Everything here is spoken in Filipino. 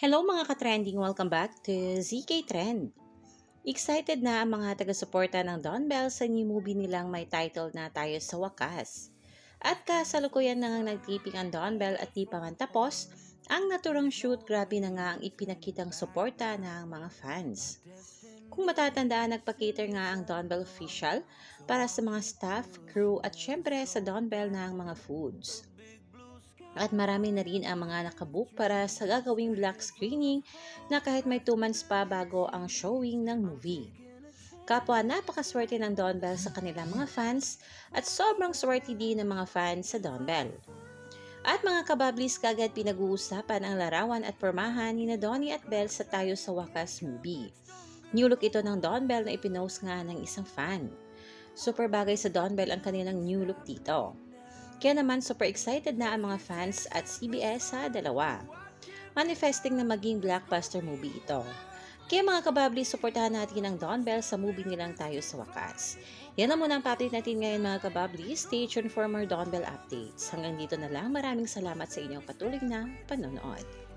Hello mga ka-trending! Welcome back to ZK Trend. Excited na ang mga taga-suporta ng Don Bell sa new movie nilang may title na Tayo sa Wakas. At kasalukuyan na nga nagtiping ang Don Bell at di pa man tapos, ang naturang shoot, grabe na nga ang ipinakitang suporta ng mga fans. Kung matatandaan, nagpa-cater nga ang Don Bell official para sa mga staff, crew at syempre sa Don Bell ng mga foods. At marami na rin ang mga nakabook para sa gagawing black screening na kahit may 2 months pa bago ang showing ng movie. Kapwa napakaswerte ng Don Bell sa kanilang mga fans at sobrang swerte din ng mga fans sa Don Bell. At mga kabablis, kagad pinag-uusapan ang larawan at pormahan ni na Donnie at Bell sa Tayo sa Wakas movie. New look ito ng Don Bell na ipinost nga ng isang fan. Super bagay sa Don Bell ang kanilang new look dito. Kaya naman super excited na ang mga fans at CBS sa dalawa. Manifesting na maging blockbuster movie ito. Kaya mga kababli, suportahan natin ang Don Bell sa movie nilang Tayo sa Wakas. Yan na muna ang update natin ngayon mga kababli. Stay tuned for more Don Bell updates. Hanggang dito na lang. Maraming salamat sa inyong patuloy na panonood.